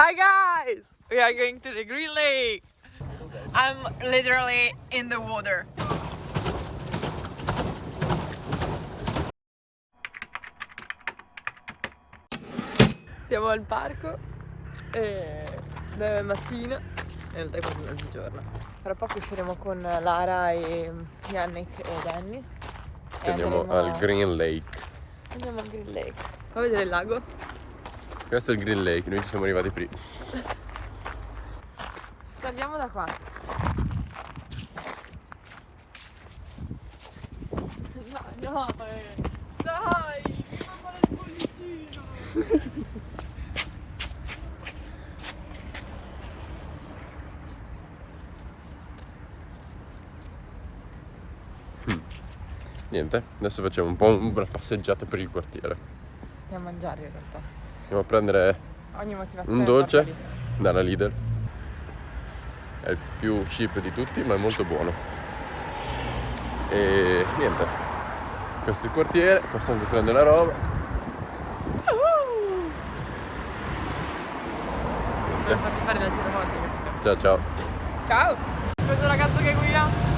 Hi guys! We are going to the Green Lake. I'm literally in the water. Siamo al parco dove è Martina, in realtà è quasi mezzogiorno. Fra poco usciremo con Lara e Yannick e Dennis. E andiamo al Green Lake. Andiamo al Green Lake. Fa vedere il lago? Questo è il Green Lake, noi ci siamo arrivati prima. Andiamo da qua. No, dai, mamma del bollicino. Niente, adesso facciamo un po' una passeggiata per il quartiere. Andiamo a mangiare in realtà. Andiamo a prendere Ogni motivazione un dolce dalla Lidl. È il più cheap di tutti, ma è molto buono. E niente, questo è il quartiere, qua stanno costruendo la roba. Devo farti fare la girofoto, capito? Ciao ciao. Ciao! Questo ragazzo che guida.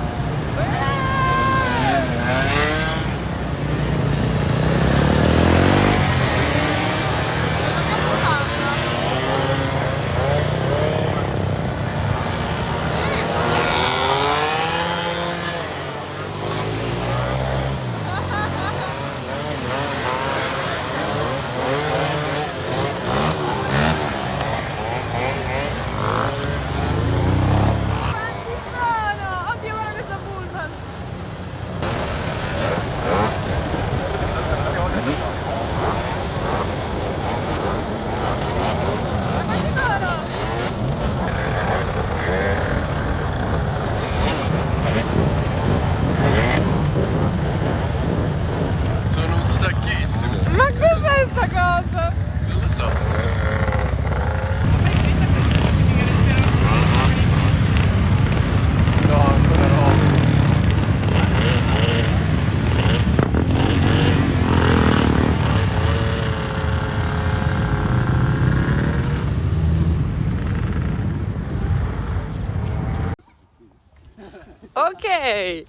Okay.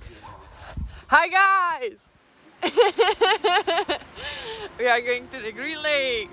Hi guys. We are going to the Green Lake.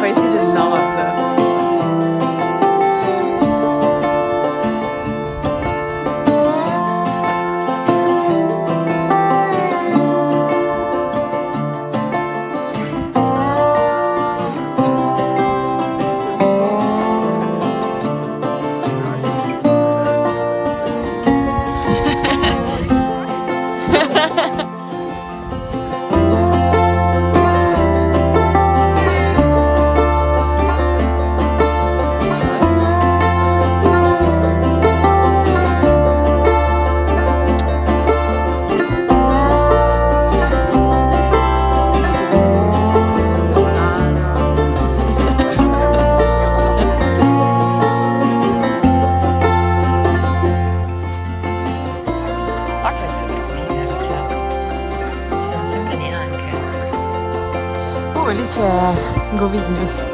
Paesi del nord. Lì c'è Vilnius.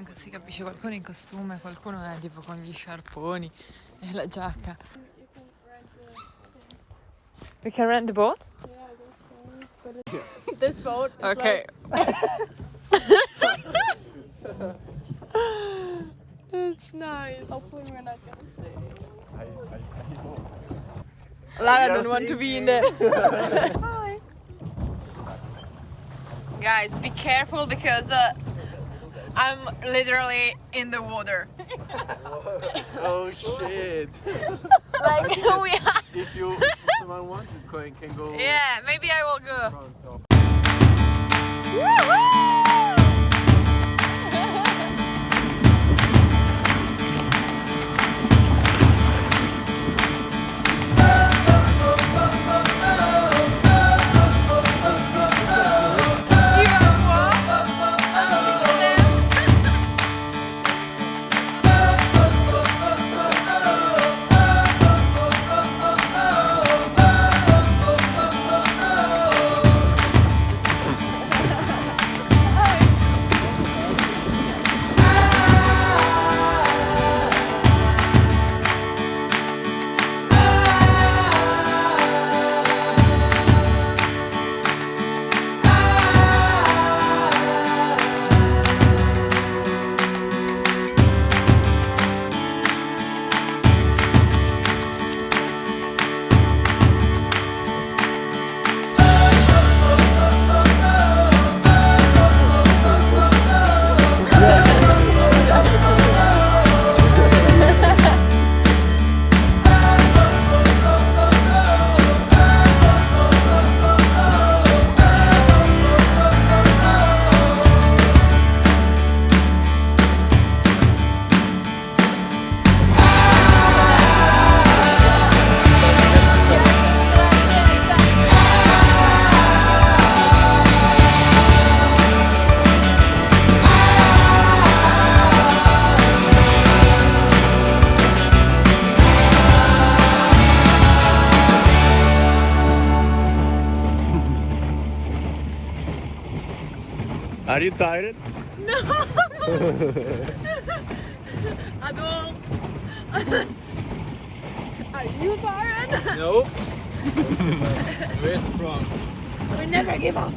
non si capisce, qualcuno in costume, qualcuno è tipo con gli sciarponi e la giacca. We can rent the boat? This boat is Okay. That's nice. hopefully we're not gonna stay. Lara don't want to be in there. Hi. Guys, be careful because I'm literally in the water. Oh shit! Like we are. If someone wants, you can go. Yeah, maybe I will go. Front. Are you tired? At all. Are you tired? No. We're strong. We never give up.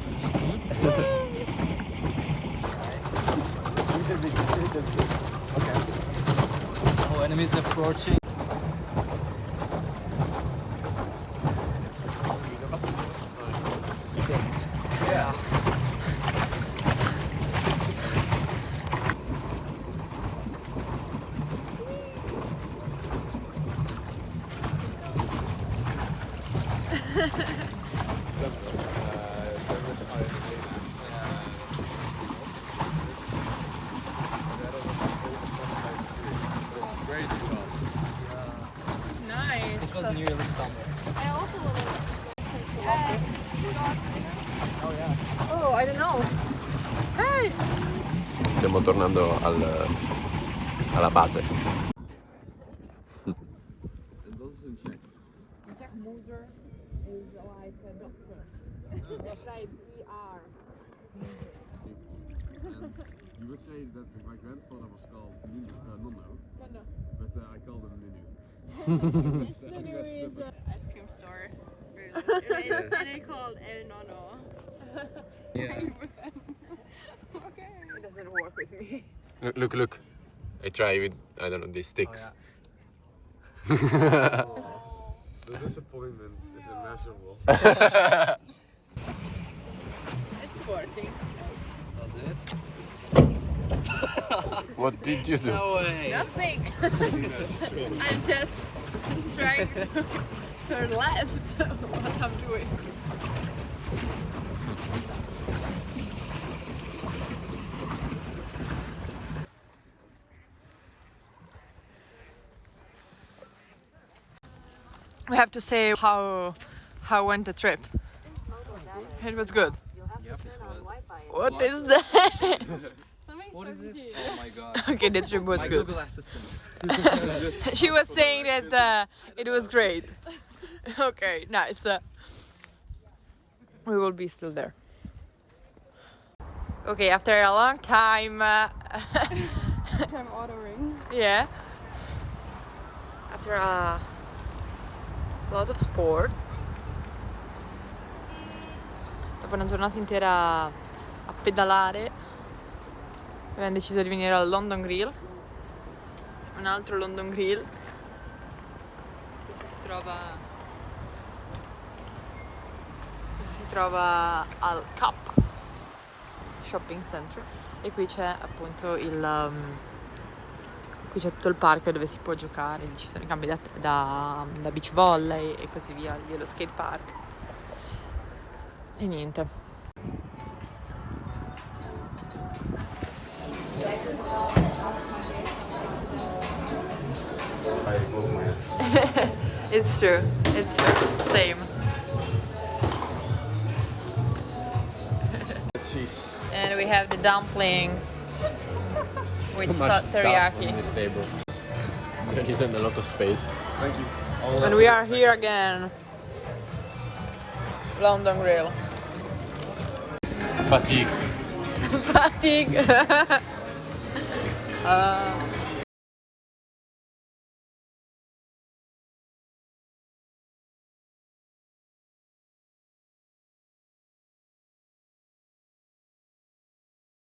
Oh, enemies approaching. Yeah. Nice. It was nearly summer. I also want Oh yeah. Oh, I don't know. Hey! Stiamo tornando alla base. Jack Moser is like a doctor. That's like ER. You would say that my grandfather was called Nono, No. but I called him Nunu. ice cream store. And it's called El Nono. Yeah. Okay. It doesn't work with me. Look. I try with, I don't know, these sticks. The disappointment is immeasurable. It's working. Was it? What did you do? No way. Nothing. I'm just trying to turn left. What I'm doing. We have to say how went the trip. It was good. Yep, it was. What is that? What is it? Oh my god. Okay, the trip was My good. Google Assistant. She was saying that it was great. Okay, nice. We will be still there. Okay, after a long time, I'm ordering. Yeah. After a lot of sport. Dopo una giornata intera a pedalare, abbiamo deciso di venire al London Grill. Un altro London Grill. Questo si trova al Cap Shopping Center e qui c'è appunto qui c'è tutto il parco dove si può giocare, ci sono i campi da beach volley e così via, lì è lo skate park e niente. It's true, same. Cheese. And we have the dumplings with Too much teriyaki. stuff on this table. There isn't a lot of space. Thank you. And we are here again. London Grill. Fatigue. Fatigue.